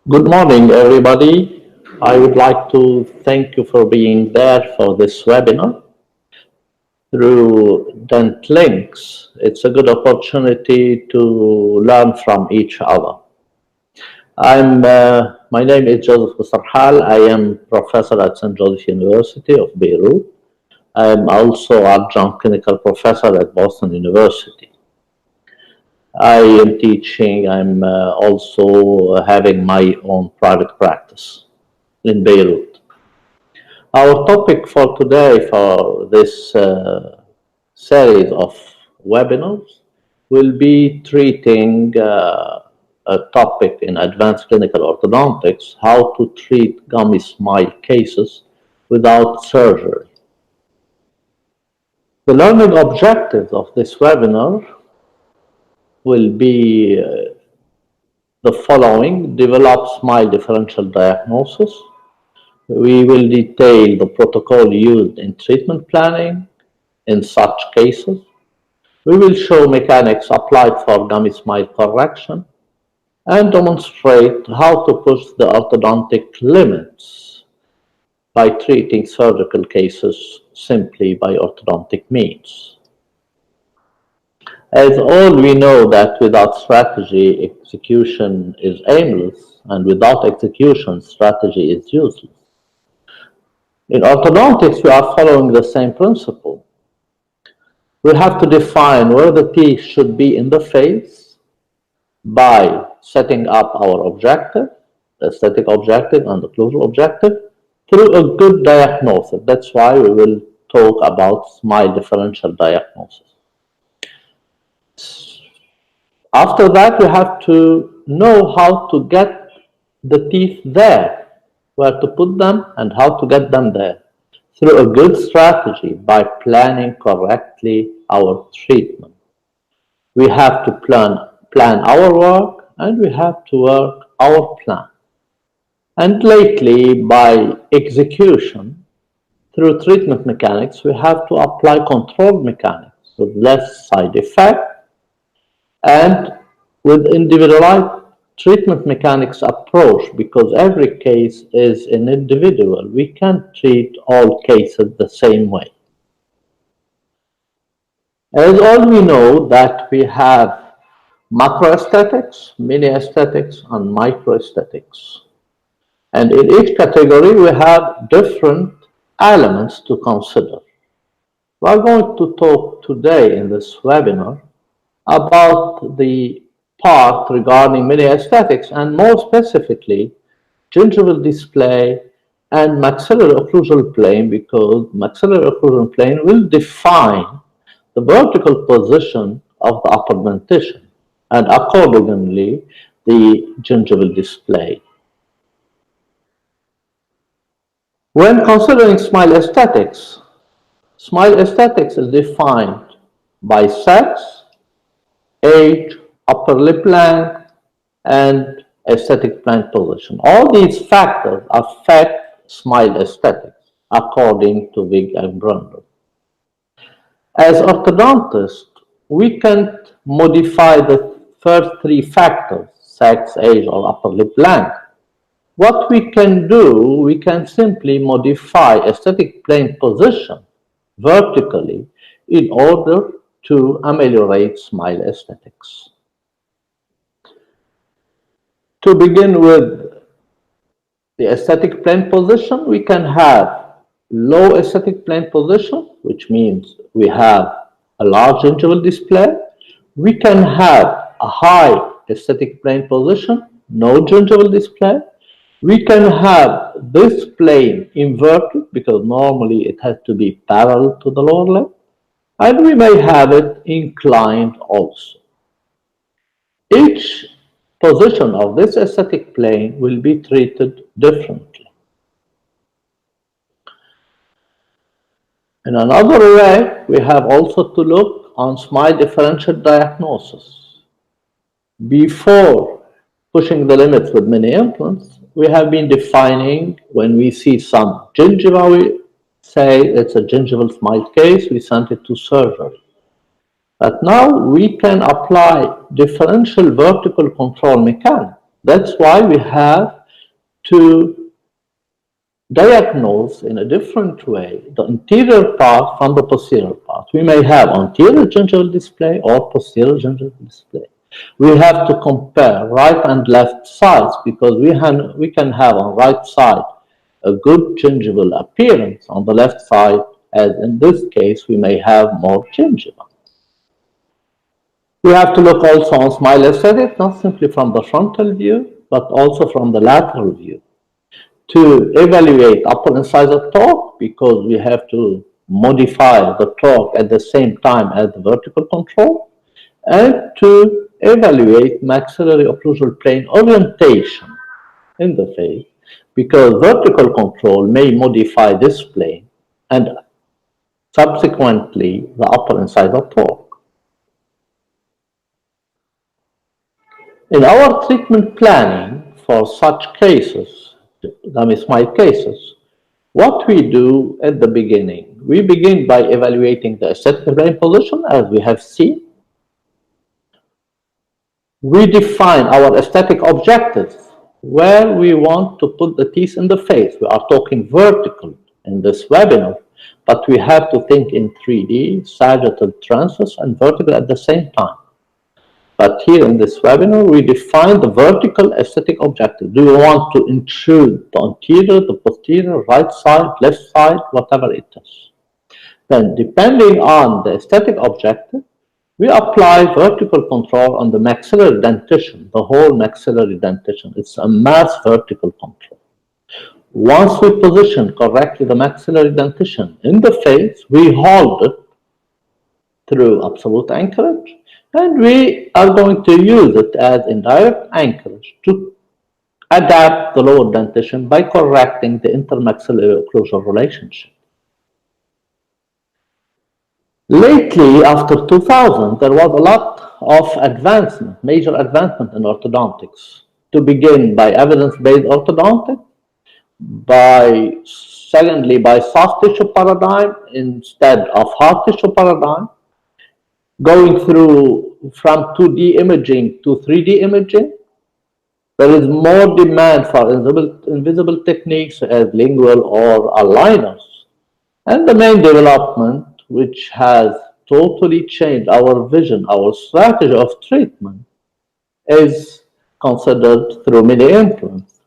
Good morning, everybody. I would like to thank you for being there for this webinar through Dent Links. It's a good opportunity to learn from each other. My name is Joseph Sarhal. I am professor at St. Joseph University of Beirut. I am also adjunct clinical professor at Boston University. I am teaching. I'm also having my own private practice in Beirut. Our topic for today for this series of webinars will be treating a topic in advanced clinical orthodontics, how to treat gummy smile cases without surgery. The learning objectives of this webinar will be the following: develop smile differential diagnosis. We will detail the protocol used in treatment planning in such cases. We will show mechanics applied for gummy smile correction and demonstrate how to push the orthodontic limits by treating surgical cases simply by orthodontic means. As all we know that without strategy, execution is aimless, and without execution, strategy is useless. In orthodontics, we are following the same principle. We have to define where the teeth should be in the face by setting up our objective, the aesthetic objective and the occlusal objective, through a good diagnosis. That's why we will talk about smile differential diagnosis. After that, we have to know how to get the teeth there, where to put them and how to get them there, through a good strategy by planning correctly our treatment. We have to plan our work, and we have to work our plan. And lately, by execution, through treatment mechanics, we have to apply controlled mechanics with less side effect and with individualized treatment mechanics approach, because every case is an individual. We can't treat all cases the same way. As all we know that we have macroaesthetics, mini aesthetics, and microaesthetics. And in each category, we have different elements to consider. We are going to talk today in this webinar about the part regarding mini aesthetics, and more specifically, gingival display and maxillary occlusal plane, because maxillary occlusal plane will define the vertical position of the upper dentition and accordingly the gingival display. When considering smile aesthetics is defined by sex, age, upper lip length, and aesthetic plane position. All these factors affect smile aesthetics according to Wig and Brundle. As orthodontists, we can't modify the first three factors, sex, age, or upper lip length. What we can do, we can simply modify aesthetic plane position vertically in order to ameliorate smile aesthetics. To begin with the aesthetic plane position, we can have low aesthetic plane position, which means we have a large gingival display. We can have a high aesthetic plane position, no gingival display. We can have this plane inverted, because normally it has to be parallel to the lower lip, and we may have it inclined also. Each position of this aesthetic plane will be treated differently. In another way, we have also to look on smile differential diagnosis. Before pushing the limits with many implants, we have been defining, when we see some gingiva, we say it's a gingival smile case, we send it to surgery. But now we can apply differential vertical control mechanics. That's why we have to diagnose in a different way the anterior part from the posterior part. We may have anterior gingival display or posterior gingival display. We have to compare right and left sides because we can have on right side a good gingival appearance, on the left side, as in this case, we may have more gingiva. We have to look also on smile aesthetic, not simply from the frontal view, but also from the lateral view, to evaluate upper incisor torque, because we have to modify the torque at the same time as the vertical control, and to evaluate maxillary occlusal plane orientation in the face, because vertical control may modify this plane and subsequently the upper incisor torque. In our treatment planning for such cases, gummy smile cases, what we do at the beginning, we begin by evaluating the aesthetic plane position, as we have seen. We define our aesthetic objectives, where we want to put the teeth in the face. We are talking vertical in this webinar, but we have to think in 3D, sagittal, transverse, and vertical at the same time. But here in this webinar, we define the vertical aesthetic objective. Do you want to intrude the anterior, the posterior, right side, left side, whatever it is? Then, depending on the aesthetic objective, we apply vertical control on the maxillary dentition, the whole maxillary dentition. It's a mass vertical control. Once we position correctly the maxillary dentition in the face, we hold it through absolute anchorage, and we are going to use it as indirect anchorage to adapt the lower dentition by correcting the intermaxillary occlusal relationship. Lately, after 2000, there was a lot of advancement, major advancement in orthodontics. To begin by evidence-based orthodontic, secondly by soft tissue paradigm instead of hard tissue paradigm, going through from 2D imaging to 3D imaging. There is more demand for invisible techniques as lingual or aligners. And the main development, which has totally changed our vision, our strategy of treatment, is considered through mini implants.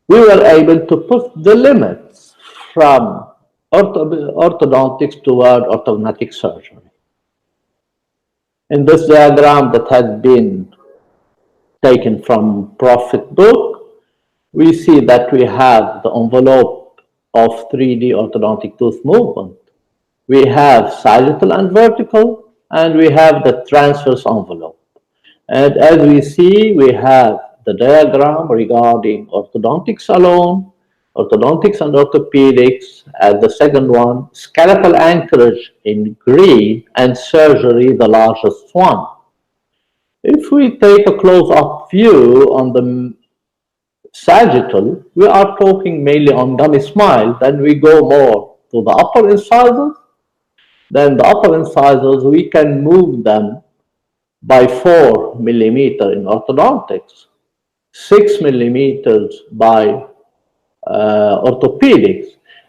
We were able to push the limits from orthodontics toward orthodontic surgery. In this diagram that has been taken from Profit book, we see that we have the envelope of 3D orthodontic tooth movement. We have sagittal and vertical, and we have the transverse envelope. And as we see, we have the diagram regarding orthodontics alone, orthodontics and orthopedics as the second one, skeletal anchorage in green, and surgery the largest one. If we take a close-up view on the sagittal, we are talking mainly on gummy smile, then we go more to the upper incisors. Then the upper incisors, we can move them by 4 millimeter in orthodontics, 6 millimeters by orthopedics,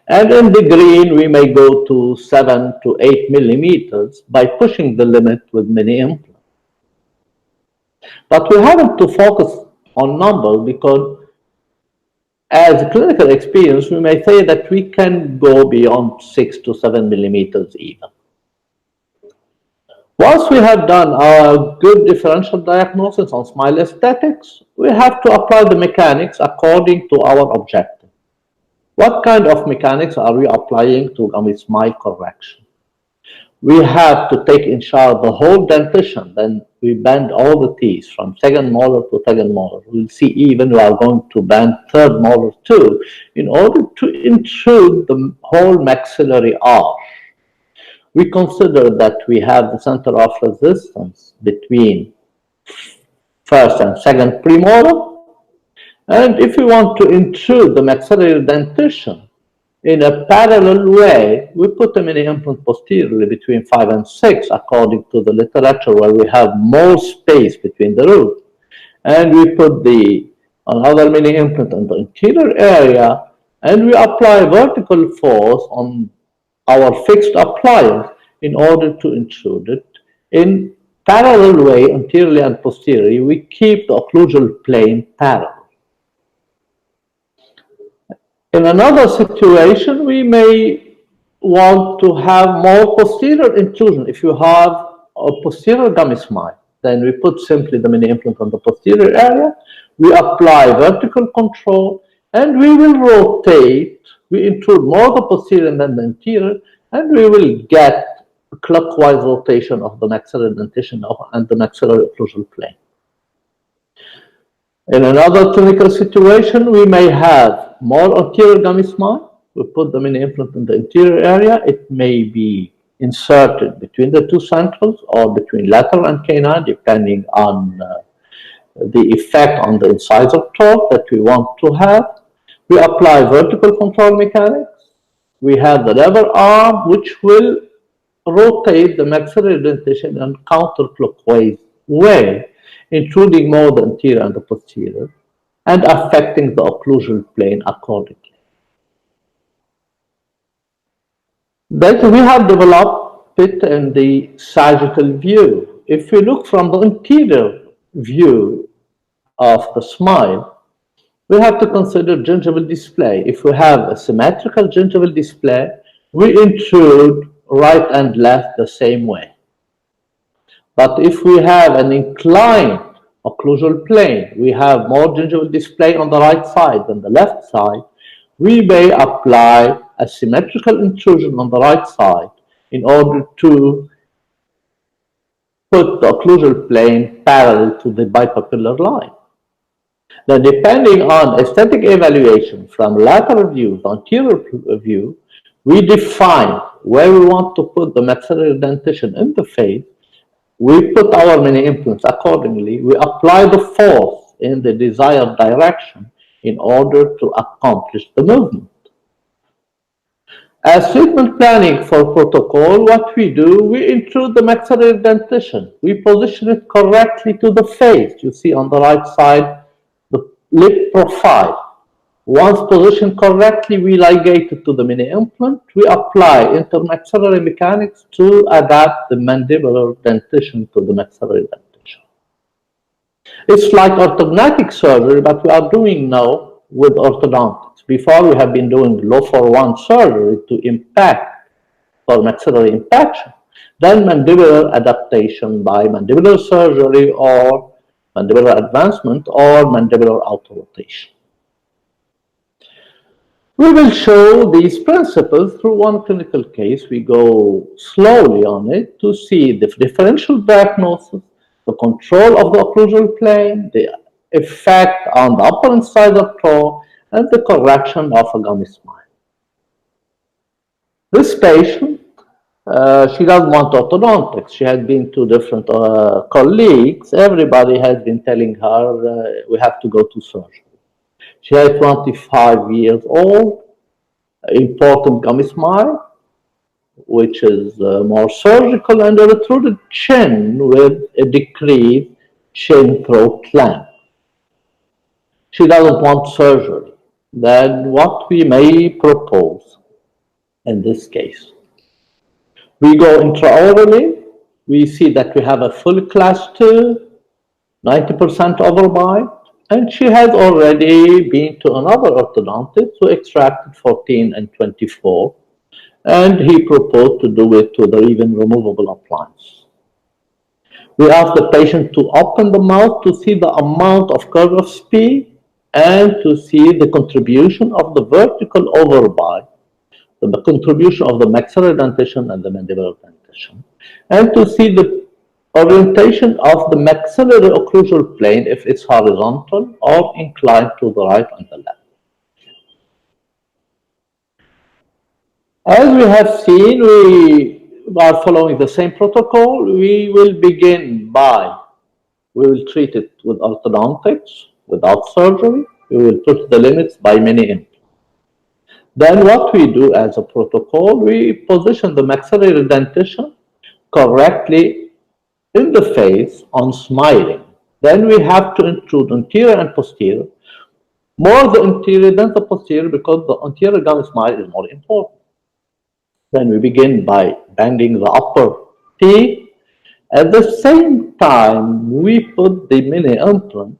and in the green we may go to 7 to 8 millimeters by pushing the limit with mini implants. But we haven't to focus on numbers, because as clinical experience we may say that we can go beyond 6 to 7 millimeters even. Once we have done our good differential diagnosis on smile aesthetics, we have to apply the mechanics according to our objective. What kind of mechanics are we applying to gummy smile correction? We have to take in charge the whole dentition, then we bend all the teeth from second molar to second molar. We'll see even we are going to bend third molar too, in order to intrude the whole maxillary arch. We consider that we have the center of resistance between first and second premolar. And if we want to intrude the maxillary dentition in a parallel way, we put a mini implant posteriorly between 5 and 6, according to the literature, where we have more space between the roots. And we put the another mini implant in the anterior area, and we apply vertical force on our fixed appliance in order to intrude it in parallel way anteriorly and posteriorly. We keep the occlusal plane parallel. In another situation, we may want to have more posterior intrusion. If you have a posterior gummy smile, then we put simply the mini implant on the posterior area, we apply vertical control, and we will rotate, we intrude more the posterior than the anterior, and we will get a clockwise rotation of the maxillary dentition and the maxillary occlusal plane. In another clinical situation, we may have more anterior gummy smile. We put the mini implant in the interior area. It may be inserted between the two centrals or between lateral and canine, depending on the effect on the incisor torque that we want to have. We apply vertical control mechanics. We have the lever arm, which will rotate the maxillary dentition in counterclockwise way, intruding more the anterior and the posterior, and affecting the occlusal plane accordingly. Then we have developed it in the sagittal view. If we look from the interior view of the smile, we have to consider gingival display. If we have a symmetrical gingival display, we intrude right and left the same way. But if we have an inclined occlusal plane, we have more gingival display on the right side than the left side, we may apply a symmetrical intrusion on the right side in order to put the occlusal plane parallel to the bipapillar line. Now, depending on aesthetic evaluation from lateral view to anterior view, we define where we want to put the maxillary dentition in the face. We put our mini implants accordingly. We apply the force in the desired direction in order to accomplish the movement. As treatment planning for protocol, what we do, we intrude the maxillary dentition. We position it correctly to the face. You see on the right side, the lip profile. Once positioned correctly, we ligate it to the mini implant. We apply intermaxillary mechanics to adapt the mandibular dentition to the maxillary dentition. It's like orthodontic surgery, but we are doing now with orthodontics. Before, we have been doing low for one surgery to impact for maxillary impaction, then mandibular adaptation by mandibular surgery or mandibular advancement or mandibular auto-rotation. We will show these principles through one clinical case. We go slowly on it to see the differential diagnosis, the control of the occlusal plane, the effect on the upper incisor torque, and the correction of a gummy smile. This patient, she doesn't want orthodontics. She had been to different colleagues. Everybody has been telling her we have to go to surgery. She is 25 years old, important gummy smile, which is more surgical, and a retruded chin with a decreased chin throat length. She doesn't want surgery. Then what we may propose in this case? We go intraorally. We see that we have a full class 2, 90% overbite. And she has already been to another orthodontist who extracted 14 and 24, and he proposed to do it with a even removable appliance. We asked the patient to open the mouth to see the amount of curve of speed and to see the contribution of the vertical overbite, the contribution of the maxillary dentition and the mandibular dentition, and to see the orientation of the maxillary occlusal plane if it's horizontal or inclined to the right and the left. As we have seen, we are following the same protocol. We will begin by, we will treat it with orthodontics without surgery. We will put the limits by mini implants. Then what we do as a protocol, we position the maxillary dentition correctly in the face on smiling. Then we have to intrude anterior and posterior. More the anterior than the posterior because the anterior gum smile is more important. Then we begin by bending the upper teeth. At the same time, we put the mini implant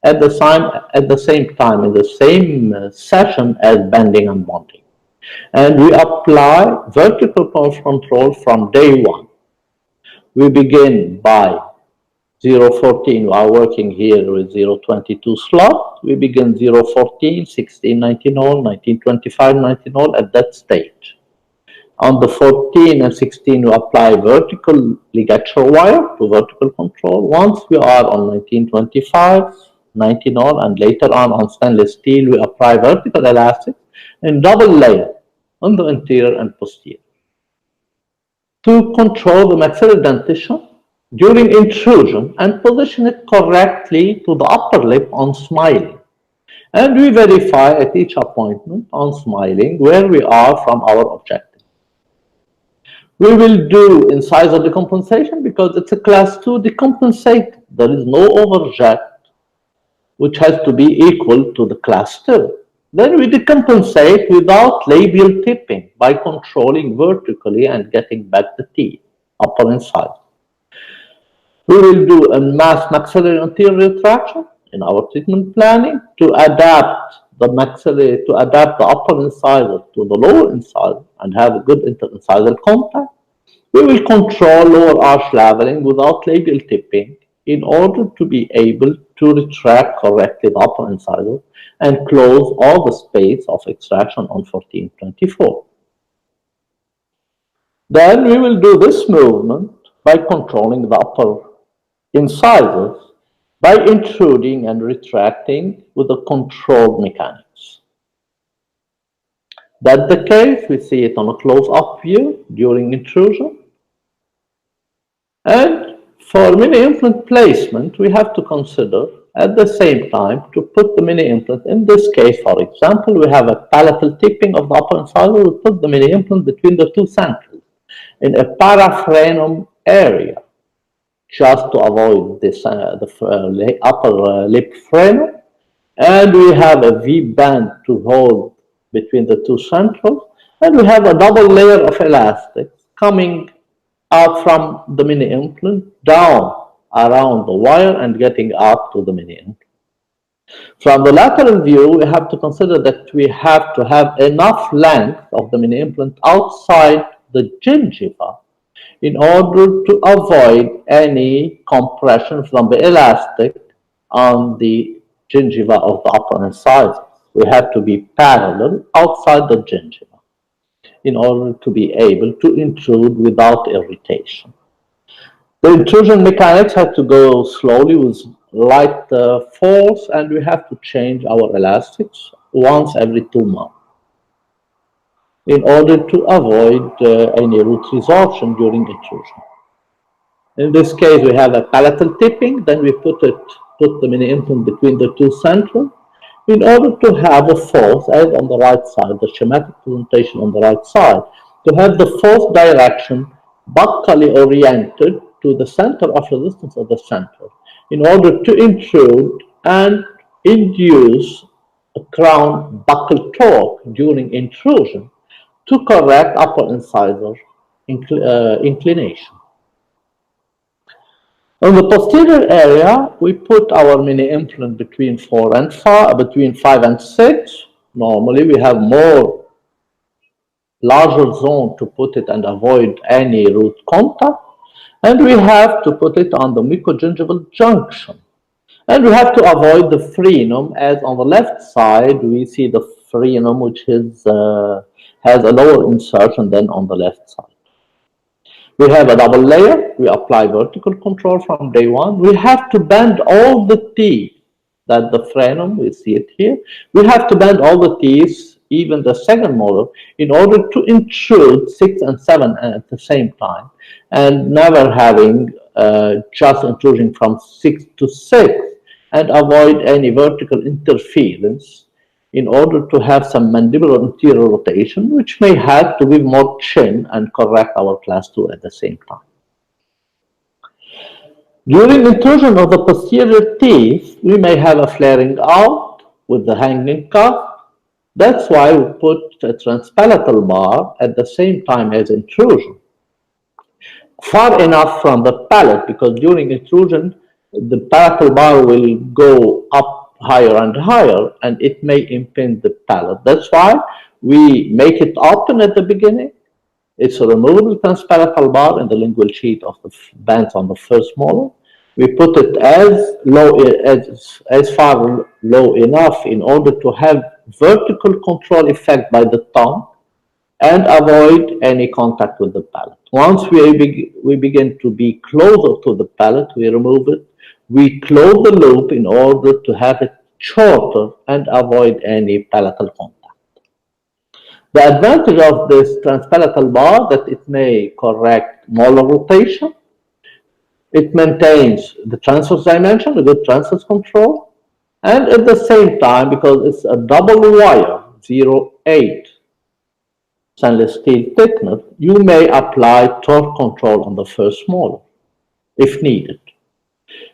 at the same time in the same session as bending and bonding. And we apply vertical control from day one. We begin by 014, we are working here with 022 slot. We begin 014, 16, 19 all, 19, 25, 19 all at that stage. On the 14 and 16, we apply vertical ligature wire to vertical control. Once we are on 1925, 19 all, and later on stainless steel, we apply vertical elastic in double layer on the anterior and posterior. To control the maxillary dentition during intrusion and position it correctly to the upper lip on smiling. And we verify at each appointment on smiling where we are from our objective. We will do incisor decompensation because it's a class 2 decompensate. There is no overjet which has to be equal to the class 2. Then we decompensate without labial tipping by controlling vertically and getting back the teeth, upper incisor. We will do a mass maxillary anterior retraction in our treatment planning to adapt the maxillary, to adapt the upper incisor to the lower incisor and have a good interincisal contact. We will control lower arch leveling without labial tipping in order to be able to retract correctly the upper incisor and close all the space of extraction on 1424. Then we will do this movement by controlling the upper incisors by intruding and retracting with the controlled mechanics. That's the case. We see it on a close-up view during intrusion. And for mini implant placement, we have to consider at the same time to put the mini implant. In this case, for example, we have a palatal tipping of the upper incisor. We put the mini implant between the two centrals in a paraphrenium area, just to avoid this, the upper lip frenum. And we have a V-band to hold between the two centrals. And we have a double layer of elastics coming up from the mini implant down around the wire and getting up to the mini implant. From the lateral view, we have to consider that we have to have enough length of the mini implant outside the gingiva in order to avoid any compression from the elastic on the gingiva of the upper incisor. We have to be parallel outside the gingiva in order to be able to intrude without irritation. The intrusion mechanics have to go slowly with light force, and we have to change our elastics once every 2 months in order to avoid any root resorption during intrusion. In this case, we have a palatal tipping, then we put the mini implant between the two central in order to have a force, as on the right side, the schematic presentation on the right side, to have the force direction buccally oriented to the center of resistance of the center in order to intrude and induce a crown buccal torque during intrusion to correct upper incisor inclination. On the posterior area, we put our mini implant between 4 and 5, between 5 and 6. Normally, we have more larger zone to put it and avoid any root contact. And we have to put it on the mucogingival junction. And we have to avoid the frenum, as on the left side, we see the frenum, which is, has a lower insertion than on the left side. We have a double layer. We apply vertical control from day one. We have to bend all the teeth. That the frenum, we see it here. We have to bend all the teeth, even the second molar, in order to intrude 6 and 7 at the same time, and never having just intrusion from 6 to 6, and avoid any vertical interference in order to have some mandibular anterior rotation, which may have to give more chin and correct our class 2 at the same time. During intrusion of the posterior teeth, we may have a flaring out with the hanging cuff. That's why we put a transpalatal bar at the same time as intrusion, far enough from the palate, because during intrusion, the palatal bar will go up higher and higher, and it may impinge the palate. That's why we make it open at the beginning. It's a removable transpalatal bar in the lingual sheath of the bands on the first molar. We put it as low, as far low enough in order to have vertical control effect by the tongue and avoid any contact with the palate. Once we begin to be closer to the palate, we remove it. We close the loop in order to have it shorter and avoid any palatal contact. The advantage of this transpalatal bar that it may correct molar rotation. It maintains the transverse dimension, a good transverse control, and at the same time, because it's a double wire, 0.8 stainless steel thickness, you may apply torque control on the first molar if needed.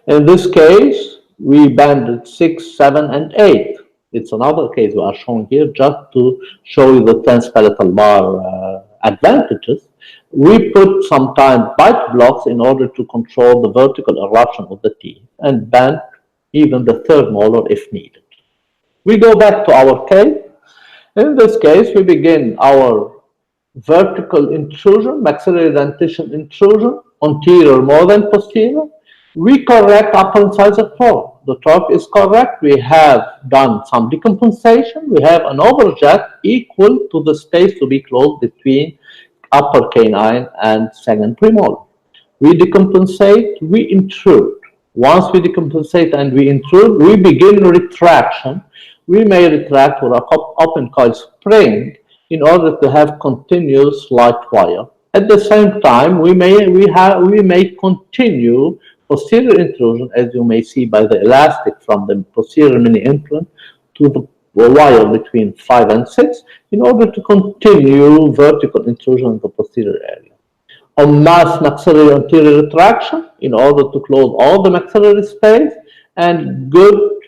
In this case, we banded 6, 7, and 8. It's another case we are showing here just to show you the transpalatal bar advantages. We put sometimes bite blocks in order to control the vertical eruption of the teeth and bend even the third molar if needed. We go back to our case. In this case, we begin our vertical intrusion, maxillary dentition intrusion, anterior more than posterior. We correct upper incisor torque. The torque is correct. We have done some decompensation. We have an overjet equal to the space to be closed between upper canine and second premolar. We decompensate, we intrude. Once we decompensate and we intrude, we begin retraction. We may retract with an open coil spring in order to have continuous light wire. At the same time, we may continue posterior intrusion, as you may see by the elastic from the posterior mini implant to the wire between 5 and 6, in order to continue vertical intrusion in the posterior area. A mass maxillary anterior retraction in order to close all the maxillary space and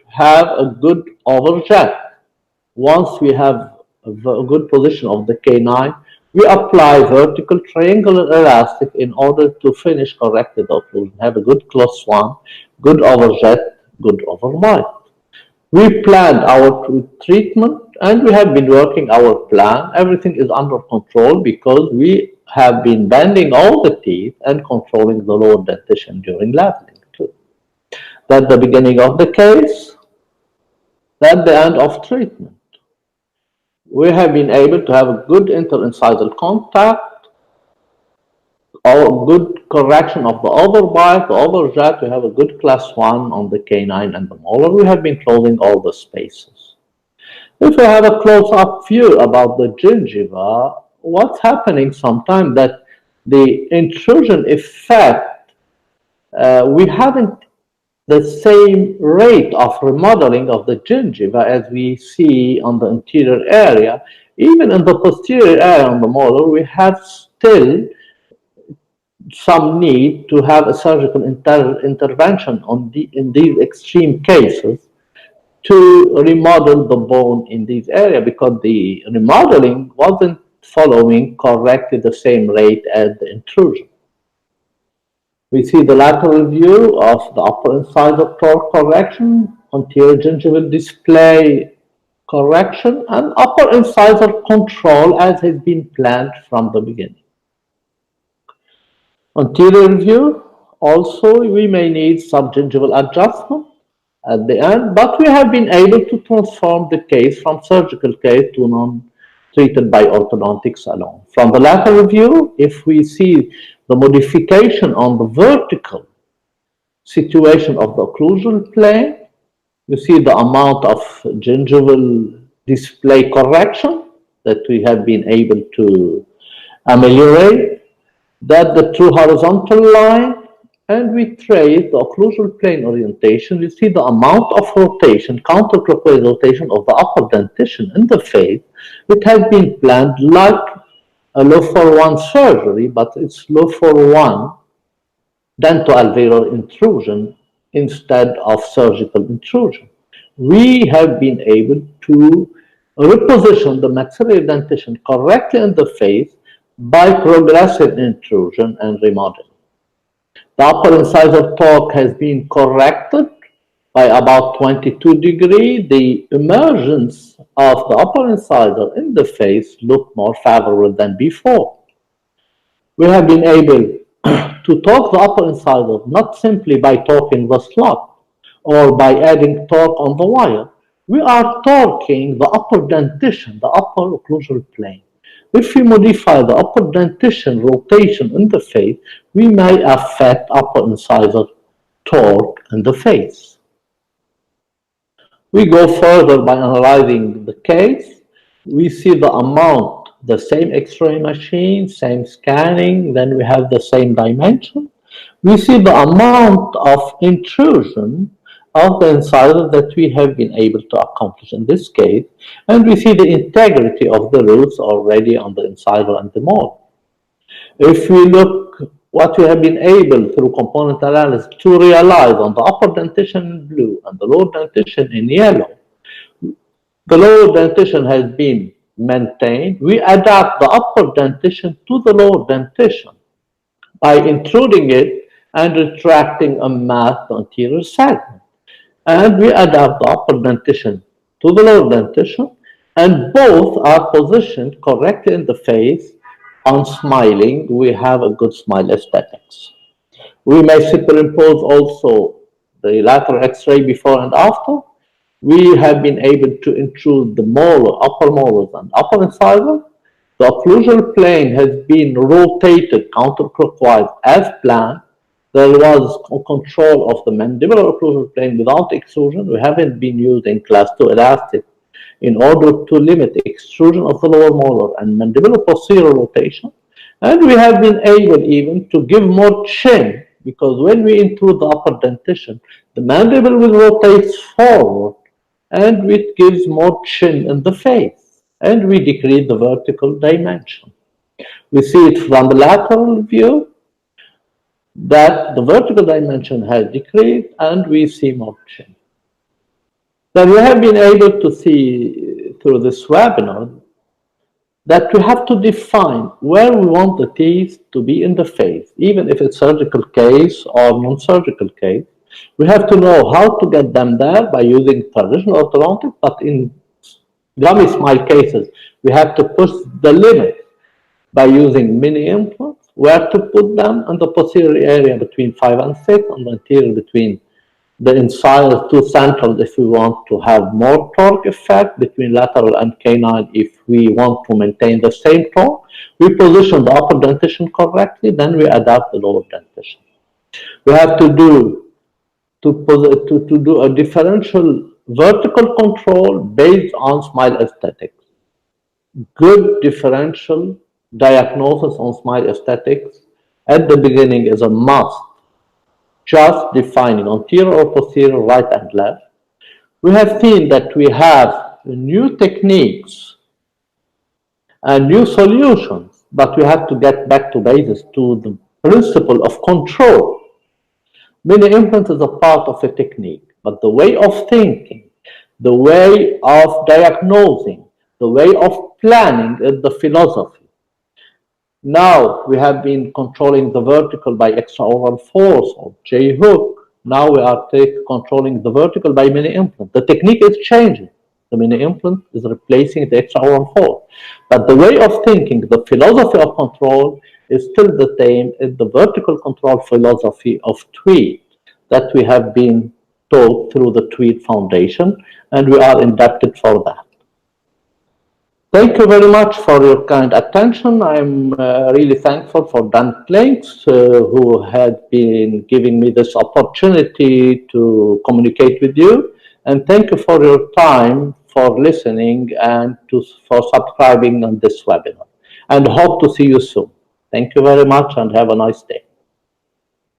have a good overjet. Once we have a good position of the canine, we apply vertical triangular elastic in order to finish corrected occlusion. Have a good close one, good overjet, good overbite. We planned our treatment and we have been working our plan. Everything is under control because we have been bending all the teeth and controlling the lower dentition during leveling too. That's the beginning of the case. That's the end of treatment. We have been able to have a good interincisal contact, or good correction of the overbite, the overjet. We have a good class 1 on the canine and the molar. We have been closing all the spaces. If we have a close-up view about the gingiva, what's happening sometimes that the intrusion effect, we haven't the same rate of remodeling of the gingiva as we see on the anterior area. Even in the posterior area on the molar, we have still some need to have a surgical intervention in these extreme cases to remodel the bone in this area, because the remodeling wasn't following correctly the same rate as the intrusion. We see the lateral view of the upper incisor torque correction, anterior gingival display correction, and upper incisor control as has been planned from the beginning. Anterior view, also we may need subgingival adjustment at the end, but we have been able to transform the case from surgical case to non-treated by orthodontics alone. From the lateral view, if we see the modification on the vertical situation of the occlusal plane, you see the amount of gingival display correction that we have been able to ameliorate. That the true horizontal line, and we trace the occlusal plane orientation. You see the amount of rotation, counterclockwise rotation of the upper dentition in the face. It has been planned like a low for 1 surgery, but it's low for 1 dentoalveolar intrusion instead of surgical intrusion. we have been able to reposition the maxillary dentition correctly in the face by progressive intrusion and remodeling. The upper incisor torque has been corrected by about 22 degrees. The emergence of the upper incisor in the face looked more favorable than before. We have been able to torque the upper incisor not simply by torquing the slot or by adding torque on the wire. We are torquing the upper dentition, the upper occlusal plane. If we modify the upper dentition rotation in the face, we may affect upper incisor torque in the face. We go further by analyzing the case. We see the amount, the same X-ray machine, same scanning, then we have the same dimension. We see the amount of intrusion of the incisor that we have been able to accomplish in this case, and we see the integrity of the roots already on the incisor and the mold. If we look what we have been able through component analysis to realize on the upper dentition in blue and the lower dentition in yellow, the lower dentition has been maintained. We adapt the upper dentition to the lower dentition by intruding it and retracting a masked anterior segment. And we adapt the upper dentition to the lower dentition, and both are positioned correctly in the face. On smiling, we have a good smile aesthetics. We may superimpose also the lateral X-ray before and after. We have been able to intrude the molar, upper molars, and upper incisor. The occlusal plane has been rotated counterclockwise as planned. There was control of the mandibular occlusal plane without extrusion. We haven't been using class 2 elastic in order to limit extrusion of the lower molar and mandibular posterior rotation. And we have been able even to give more chin, because when we intrude the upper dentition, the mandible will rotate forward and it gives more chin in the face, and we decrease the vertical dimension. We see it from the lateral view that the vertical dimension has decreased and we see more chin. Then we have been able to see through this webinar that we have to define where we want the teeth to be in the face, even if it's surgical case or non-surgical case. We have to know how to get them there by using traditional orthodontic, but in gummy smile cases, we have to push the limit by using mini implants, where to put them in the posterior area between 5 and 6, and the anterior between the incisors to central if we want to have more torque effect, between lateral and canine if we want to maintain the same torque. We position the upper dentition correctly, then we adapt the lower dentition. We have to do a differential vertical control based on smile aesthetics. Good differential diagnosis on smile aesthetics at the beginning is a must. Just defining anterior or posterior, right and left. We have seen that we have new techniques and new solutions, but we have to get back to basics, to the principle of control. Mini implants is a part of a technique, but the way of thinking, the way of diagnosing, the way of planning is the philosophy. Now we have been controlling the vertical by extraoral force or J-hook. Now we are controlling the vertical by mini implant. The technique is changing. The mini implant is replacing the extraoral force. But the way of thinking, the philosophy of control is still the same as the vertical control philosophy of Tweed that we have been taught through the Tweed Foundation, and we are indebted for that. Thank you very much for your kind attention. I'm really thankful for Dan Klinks, who had been giving me this opportunity to communicate with you. And thank you for your time, for listening, and for subscribing on this webinar. And hope to see you soon. Thank you very much and have a nice day.